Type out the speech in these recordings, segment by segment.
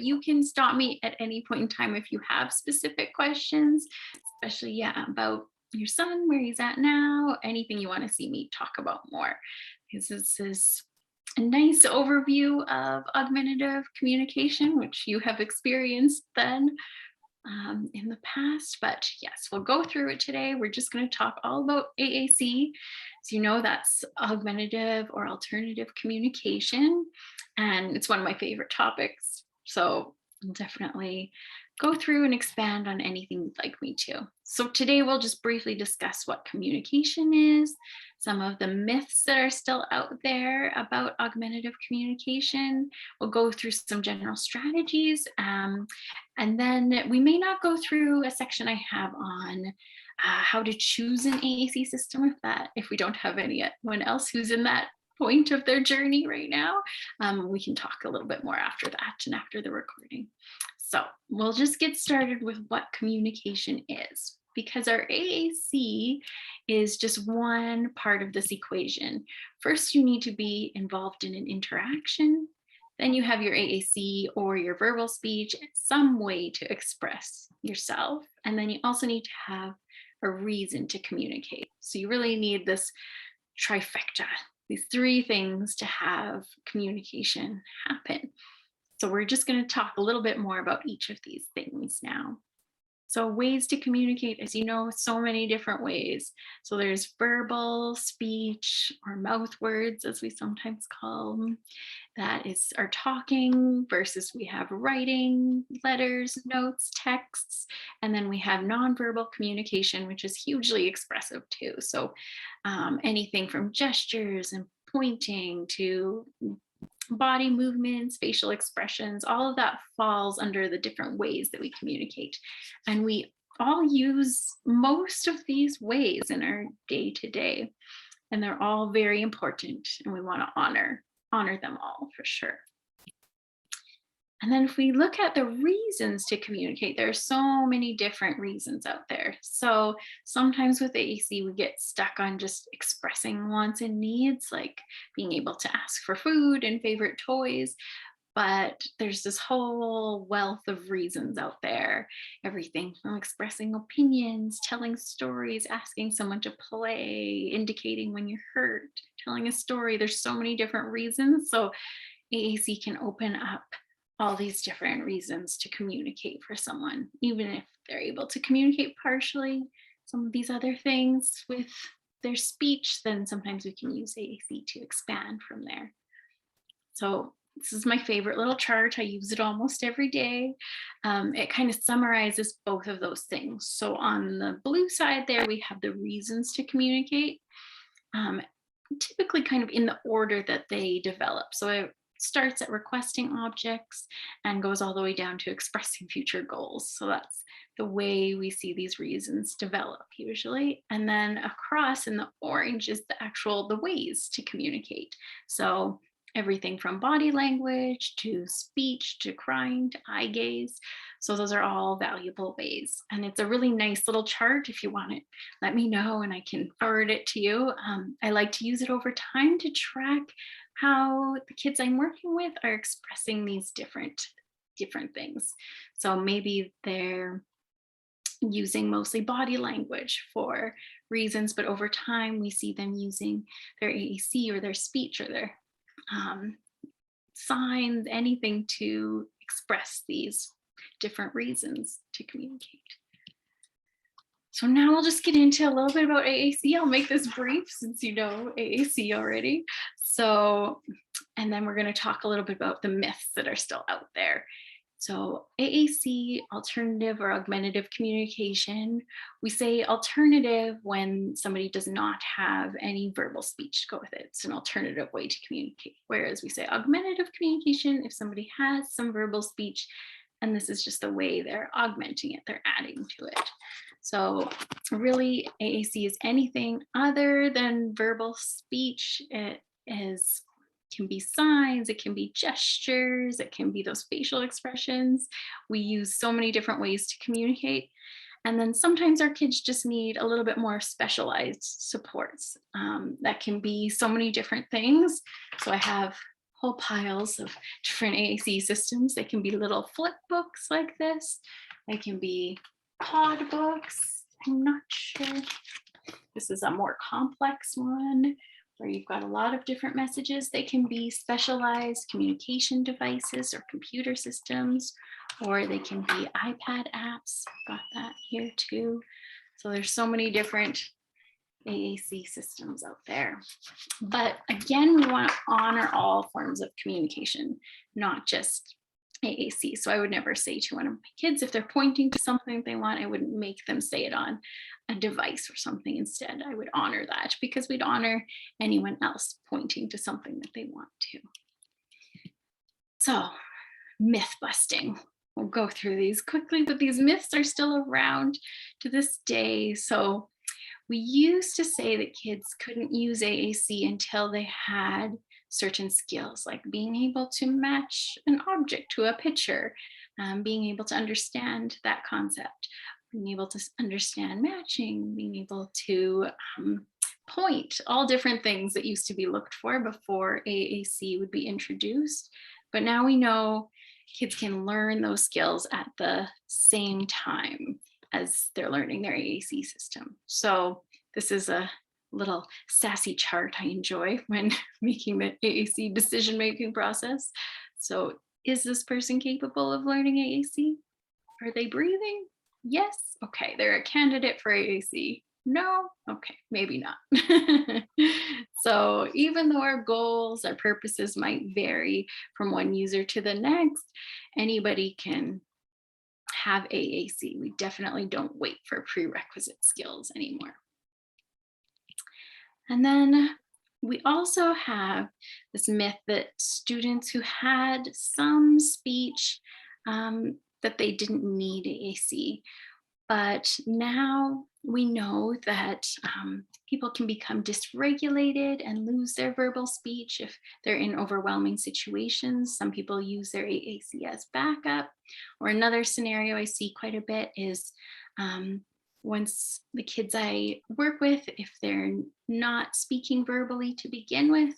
You can stop me at any point in time if you have specific questions, especially, yeah, about your son, where he's at now, anything you want to see me talk about more. Because this is a nice overview of augmentative communication, which you have experienced then in the past. But yes, we'll go through it today. We're just going to talk all about AAC. So you know that's augmentative or alternative communication. And it's one of my favorite topics. So I'll definitely go through and expand on anything you'd like me to. So today we'll just briefly discuss what communication is, some of the myths that are still out there about augmentative communication. We'll go through some general strategies, and then we may not go through a section I have on how to choose an AAC system if we don't have anyone else who's in that point of their journey right now. We can talk a little bit more after that and after the recording. So we'll just get started with what communication is, because our AAC is just one part of this equation. First, you need to be involved in an interaction. Then you have your AAC or your verbal speech, some way to express yourself. And then you also need to have a reason to communicate. So you really need this trifecta, these three things to have communication happen. So we're just going to talk a little bit more about each of these things now. So ways to communicate, as you know, so many different ways. So there's verbal, speech, or mouth words, as we sometimes call them. That is our talking, versus we have writing, letters, notes, texts, and then we have nonverbal communication, which is hugely expressive too. So anything from gestures and pointing to body movements, facial expressions, all of that falls under the different ways that we communicate. And we all use most of these ways in our day-to-day, and they're all very important, and we want to honor them all for sure. And then if we look at the reasons to communicate, there are so many different reasons out there. So sometimes with AAC, we get stuck on just expressing wants and needs, like being able to ask for food and favorite toys. But there's this whole wealth of reasons out there. Everything from expressing opinions, telling stories, asking someone to play, indicating when you're hurt, telling a story. There's so many different reasons. So AAC can open up all these different reasons to communicate for someone, even if they're able to communicate partially some of these other things with their speech, then sometimes we can use AAC to expand from there. So this is my favorite little chart. I use it almost every day. It kind of summarizes both of those things. So on the blue side there, we have the reasons to communicate, typically kind of in the order that they develop. So it starts at requesting objects and goes all the way down to expressing future goals. So that's the way we see these reasons develop usually. And then across in the orange is the ways to communicate. So everything from body language to speech to crying to eye gaze. So those are all valuable ways. And it's a really nice little chart. If you want it, let me know and I can forward it to you. I like to use it over time to track how the kids I'm working with are expressing these different things. So maybe they're using mostly body language for reasons, but over time we see them using their AAC or their speech or their signs, anything to express these different reasons to communicate. So now we'll just get into a little bit about AAC. I'll make this brief since you know AAC already. So, and then we're going to talk a little bit about the myths that are still out there. So AAC, alternative or augmentative communication, we say alternative when somebody does not have any verbal speech to go with it. It's an alternative way to communicate. Whereas we say augmentative communication if somebody has some verbal speech, and this is just the way they're augmenting it, they're adding to it. So really AAC is anything other than verbal speech. It can be signs, it can be gestures, it can be those facial expressions. We use so many different ways to communicate. And then sometimes our kids just need a little bit more specialized supports. That can be so many different things. So I have whole piles of different AAC systems. They can be little flip books like this. They can be pod books. I'm not sure. This is a more complex one where you've got a lot of different messages. They can be specialized communication devices or computer systems, or they can be iPad apps. Got that here too. So there's so many different AAC systems out there. But again, we want to honor all forms of communication, not just AAC. So I would never say to one of my kids, if they're pointing to something they want, I wouldn't make them say it on a device or something. Instead, I would honor that, because we'd honor anyone else pointing to something that they want to. So, myth busting. We'll go through these quickly, but these myths are still around to this day. So we used to say that kids couldn't use AAC until they had certain skills, like being able to match an object to a picture, being able to understand that concept, being able to understand matching, being able to point, all different things that used to be looked for before AAC would be introduced. But now we know kids can learn those skills at the same time as they're learning their AAC system. So this is a little sassy chart I enjoy when making the AAC decision-making process. So is this person capable of learning AAC? Are they breathing? Yes. Okay, they're a candidate for AAC. No? Okay, maybe not. So even though our goals, our purposes might vary from one user to the next, anybody can have AAC. We definitely don't wait for prerequisite skills anymore. And then we also have this myth that students who had some speech, that they didn't need AAC. But now we know that people can become dysregulated and lose their verbal speech if they're in overwhelming situations. Some people use their AAC as backup. Or another scenario I see quite a bit is once the kids I work with, if they're not speaking verbally to begin with,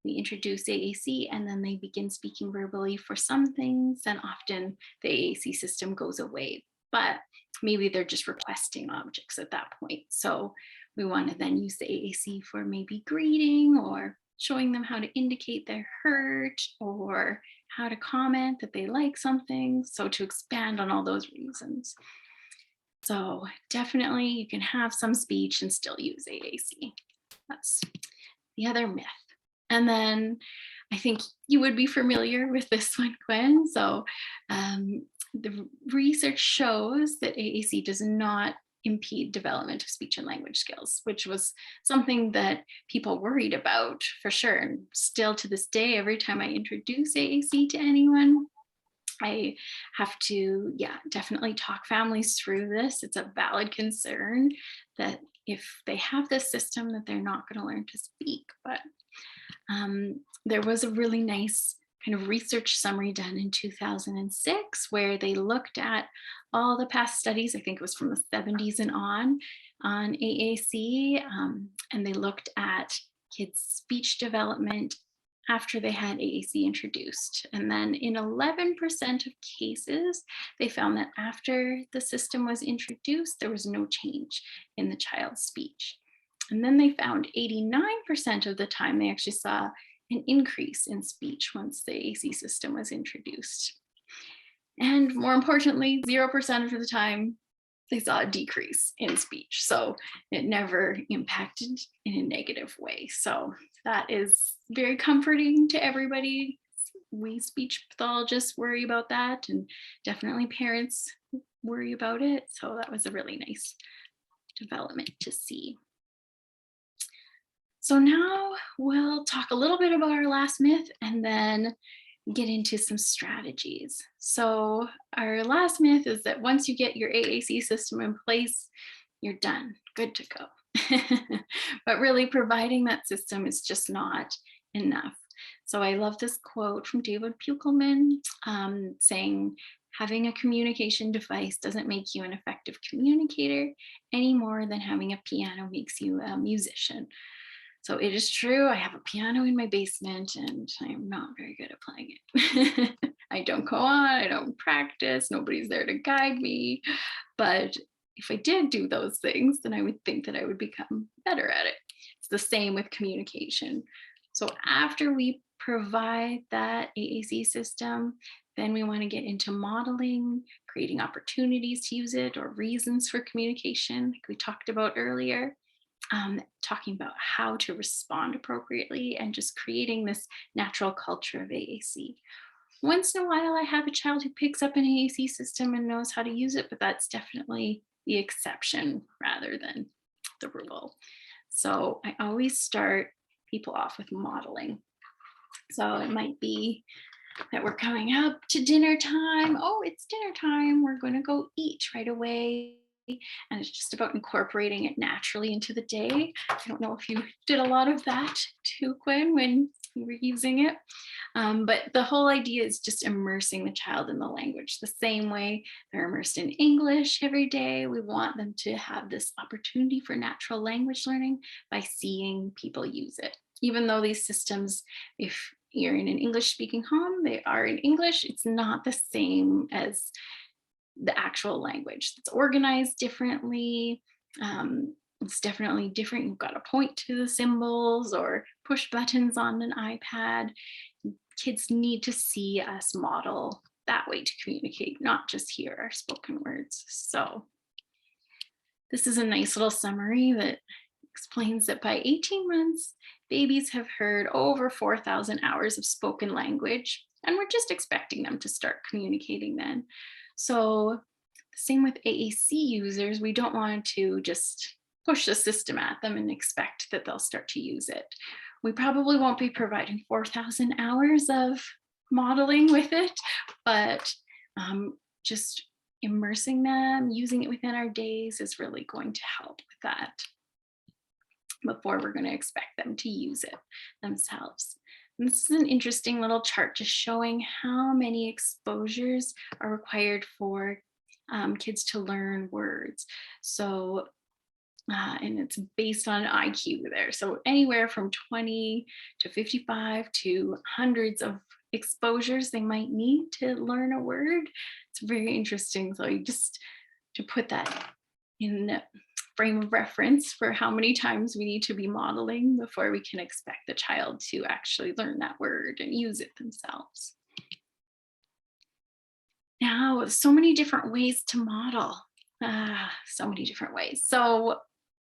we introduce AAC and then they begin speaking verbally for some things, and often the AAC system goes away. But maybe they're just requesting objects at that point. So we want to then use the AAC for maybe greeting or showing them how to indicate they're hurt or how to comment that they like something. So to expand on all those reasons. So definitely you can have some speech and still use AAC. That's the other myth. And then I think you would be familiar with this one, Gwen. So the research shows that AAC does not impede development of speech and language skills, which was something that people worried about for sure. And still to this day, every time I introduce AAC to anyone, I have to, definitely talk families through this. It's a valid concern that if they have this system that they're not going to learn to speak. But there was a really nice kind of research summary done in 2006 where they looked at all the past studies, I think it was from the 70s and on AAC, and they looked at kids' speech development after they had AAC introduced. And then in 11% of cases, they found that after the system was introduced, there was no change in the child's speech. And then they found 89% of the time they actually saw an increase in speech once the AAC system was introduced. And more importantly, 0% of the time they saw a decrease in speech. So it never impacted in a negative way. So that is very comforting to everybody. We speech pathologists worry about that, and definitely parents worry about it. So that was a really nice development to see. So now we'll talk a little bit about our last myth and then get into some strategies. So our last myth is that once you get your AAC system in place, you're done, good to go. But really providing that system is just not enough. So I love this quote from David Puckelman saying, having a communication device doesn't make you an effective communicator any more than having a piano makes you a musician. So it is true, I have a piano in my basement and I am not very good at playing it. I don't go on, I don't practice, nobody's there to guide me. But if I did do those things, then I would think that I would become better at it. It's the same with communication. So after we provide that AAC system, then we want to get into modeling, creating opportunities to use it or reasons for communication, like we talked about earlier. Talking about how to respond appropriately and just creating this natural culture of AAC. Once in a while, I have a child who picks up an AAC system and knows how to use it, but that's definitely the exception rather than the rule. So I always start people off with modeling. So it might be that we're coming up to dinner time. Oh, it's dinner time. We're going to go eat right away. And it's just about incorporating it naturally into the day. I don't know if you did a lot of that too, Quinn, when you were using it. But the whole idea is just immersing the child in the language the same way they're immersed in English every day. We want them to have this opportunity for natural language learning by seeing people use it. Even though these systems, if you're in an English speaking home, they are in English, it's not the same as the actual language. It's organized differently. It's definitely different. You've got to point to the symbols or push buttons on an iPad. Kids need to see us model that way to communicate, not just hear our spoken words. So this is a nice little summary that explains that by 18 months, babies have heard over 4,000 hours of spoken language, and we're just expecting them to start communicating then. So same with AAC users, we don't want to just push the system at them and expect that they'll start to use it. We probably won't be providing 4,000 hours of modeling with it, but just immersing them, using it within our days is really going to help with that before we're going to expect them to use it themselves. And this is an interesting little chart just showing how many exposures are required for kids to learn words. So, and it's based on IQ there. So anywhere from 20 to 55 to hundreds of exposures they might need to learn a word. It's very interesting. So you just to put that in frame of reference for how many times we need to be modeling before we can expect the child to actually learn that word and use it themselves. Now, so many different ways to model, so many different ways. So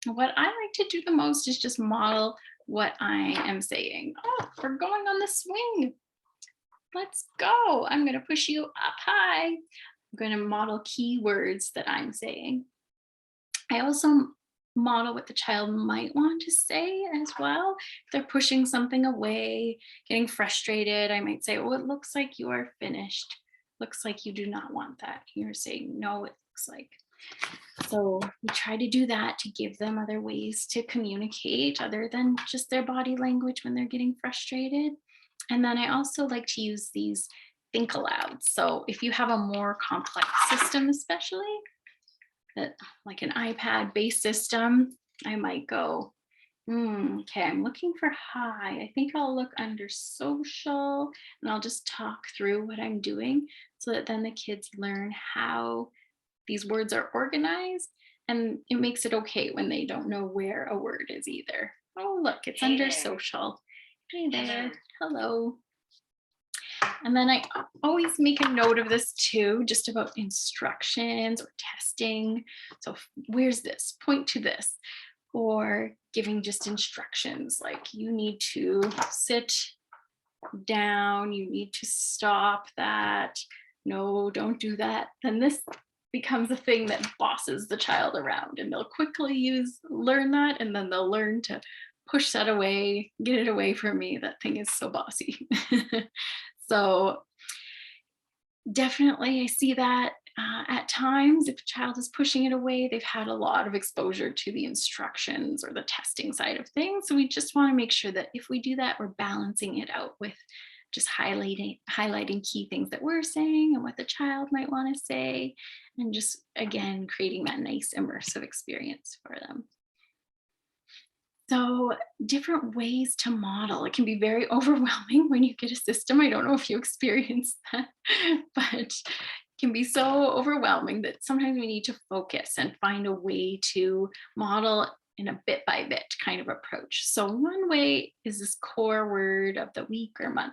what I like to do the most is just model what I am saying. Oh, we're going on the swing. Let's go. I'm going to push you up high. I'm going to model keywords that I'm saying. I also model what the child might want to say as well. If they're pushing something away, getting frustrated, I might say, oh, it looks like you are finished. Looks like you do not want that. You're saying, no, it looks like. So we try to do that to give them other ways to communicate other than just their body language when they're getting frustrated. And then I also like to use these think alouds. So if you have a more complex system, especially, like an iPad based system, I might go, okay, I'm looking for high. I think I'll look under social and I'll just talk through what I'm doing so that then the kids learn how these words are organized, and it makes it okay when they don't know where a word is either. Oh, look, it's Hey under there. social. Hey there, Hello. hello. And then I always make a note of this too, just about instructions or testing. So where's this? Point to this. Or giving just instructions like you need to sit down, you need to stop that. No, don't do that. Then this becomes a thing that bosses the child around and they'll quickly learn that, and then they'll learn to push that away, get it away from me. That thing is so bossy. So definitely I see that at times if a child is pushing it away, they've had a lot of exposure to the instructions or the testing side of things. So we just want to make sure that if we do that, we're balancing it out with just highlighting key things that we're saying and what the child might want to say, and just again creating that nice immersive experience for them. So different ways to model. It can be very overwhelming when you get a system. I don't know if you experience that, but it can be so overwhelming that sometimes we need to focus and find a way to model in a bit by bit kind of approach. So one way is this core word of the week or month.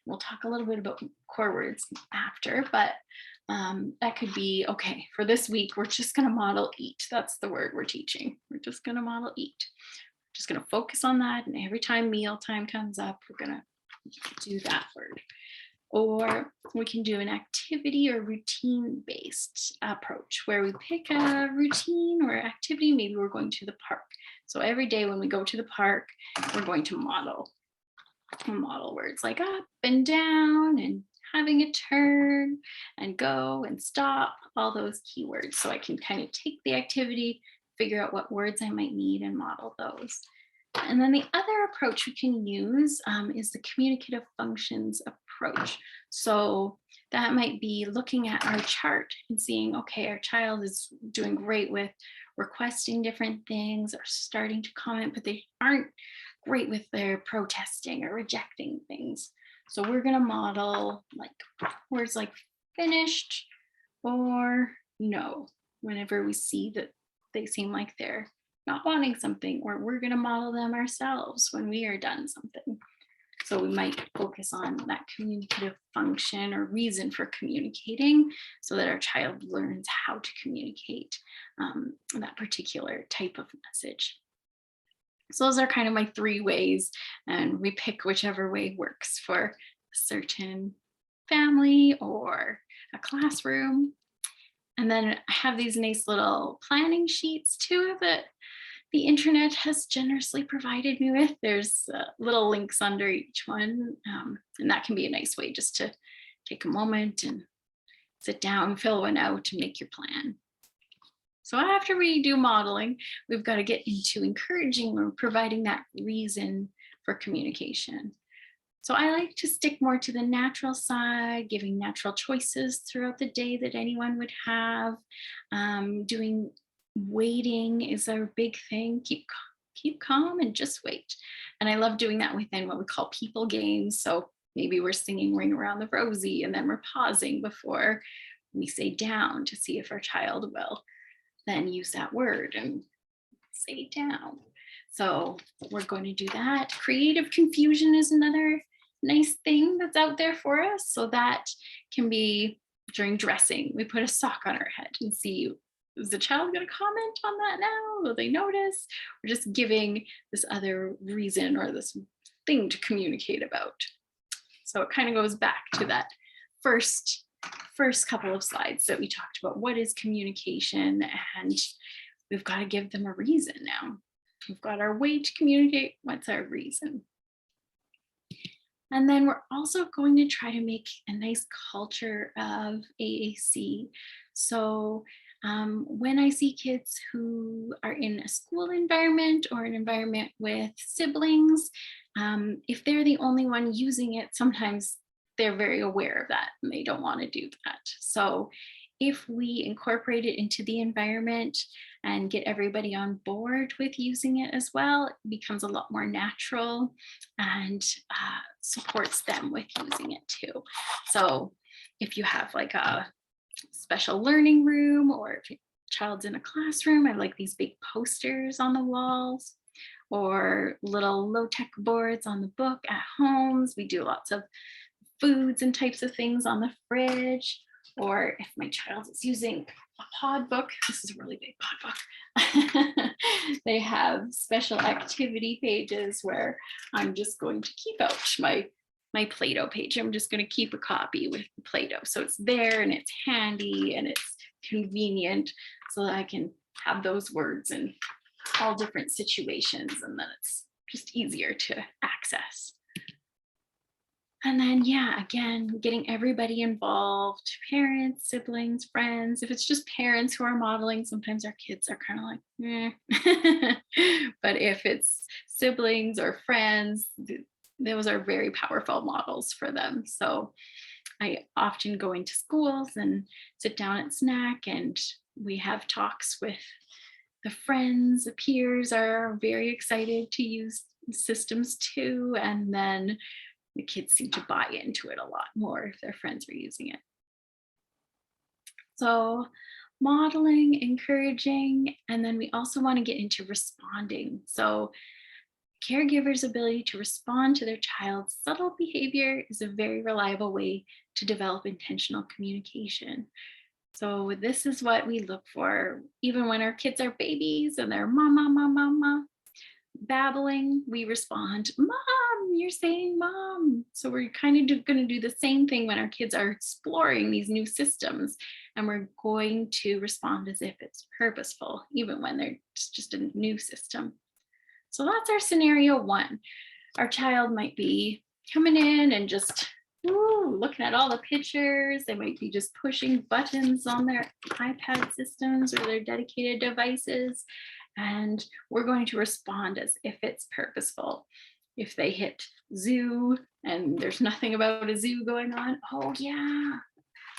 We'll talk a little bit about core words after, but that could be, okay, for this week, we're just going to model eat. That's the word we're teaching. We're just going to model eat. Just going to focus on that. And every time meal time comes up, we're going to do that word. Or we can do an activity or routine based approach where we pick a routine or activity. Maybe we're going to the park. So every day when we go to the park, we're going to model words like up and down and having a turn and go and stop, all those keywords. So I can kind of take the activity, figure out what words I might need and model those. And then the other approach we can use is the communicative functions approach. So that might be looking at our chart and seeing, okay, our child is doing great with requesting different things or starting to comment, but they aren't great with their protesting or rejecting things. So we're going to model like words like finished or no, whenever we see that they seem like they're not wanting something, or we're going to model them ourselves when we are done something. So we might focus on that communicative function or reason for communicating so that our child learns how to communicate that particular type of message. So those are kind of my 3 ways, and we pick whichever way works for a certain family or a classroom. And then I have these nice little planning sheets too that the internet has generously provided me with. There's little links under each one. And that can be a nice way just to take a moment and sit down, fill one out, and make your plan. So after we do modeling, we've got to get into encouraging or providing that reason for communication. So I like to stick more to the natural side, giving natural choices throughout the day that anyone would have. Doing waiting is a big thing. Keep calm and just wait. And I love doing that within what we call people games. So maybe we're singing Ring Around the Rosie and then we're pausing before we say down to see if our child will then use that word and say down. So we're going to do that. Creative confusion is another nice thing that's out there for us. So that can be during dressing. We put a sock on our head and see, is the child going to comment on that now? Will they notice? We're just giving this other reason or this thing to communicate about. So it kind of goes back to that first couple of slides that we talked about. What is communication? And we've got to give them a reason now. We've got our way to communicate. What's our reason? And then we're also going to try to make a nice culture of AAC. So when I see kids who are in a school environment or an environment with siblings, if they're the only one using it, sometimes they're very aware of that and they don't want to do that. So if we incorporate it into the environment and get everybody on board with using it as well, it becomes a lot more natural and supports them with using it too. So if you have like a special learning room or if your child's in a classroom, I like these big posters on the walls or little low-tech boards on the book at homes. We do lots of foods and types of things on the fridge. Or if my child is using a pod book, this is a really big pod book, they have special activity pages where I'm just going to keep out my Play-Doh page. I'm just going to keep a copy with the Play-Doh. So it's there and it's handy and it's convenient so that I can have those words in all different situations, and then it's just easier to access. And then, yeah, again, getting everybody involved, parents, siblings, friends. If it's just parents who are modeling, sometimes our kids are kind of like, eh. But if it's siblings or friends, those are very powerful models for them. So I often go into schools and sit down at snack, and we have talks with the friends, the peers are very excited to use systems too. And then the kids seem to buy into it a lot more if their friends are using it. So modeling, encouraging, and then we also want to get into responding. So caregivers' ability to respond to their child's subtle behavior is a very reliable way to develop intentional communication. So this is what we look for, even when our kids are babies and they're mama, mama, mama, babbling, we respond, Mom, you're saying mom. So we're kind of going to do the same thing when our kids are exploring these new systems. And we're going to respond as if it's purposeful, even when they're just a new system. So that's our scenario one. Our child might be coming in and just looking at all the pictures. They might be just pushing buttons on their iPad systems or their dedicated devices. And we're going to respond as if it's purposeful. If they hit zoo and there's nothing about a zoo going on, oh yeah,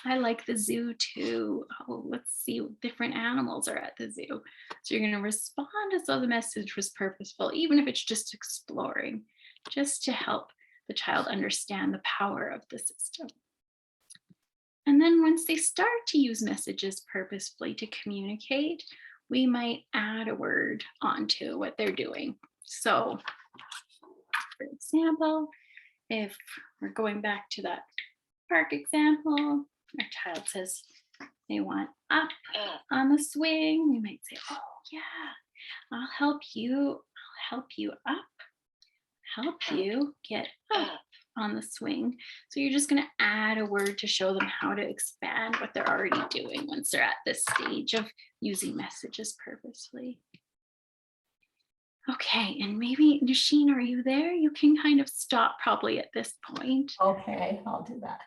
I like the zoo too. Oh, let's see what different animals are at the zoo. So you're going to respond as though the message was purposeful, even if it's just exploring, just to help the child understand the power of the system. And then once they start to use messages purposefully to communicate, we might add a word onto what they're doing. So, for example, if we're going back to that park example, our child says they want up on the swing, we might say, oh yeah, I'll help you up, help you get up on the swing. So you're just going to add a word to show them how to expand what they're already doing once they're at this stage of using messages purposefully. Okay, and maybe Nasheen, are you there? You can kind of stop probably at this point. Okay, I'll do that.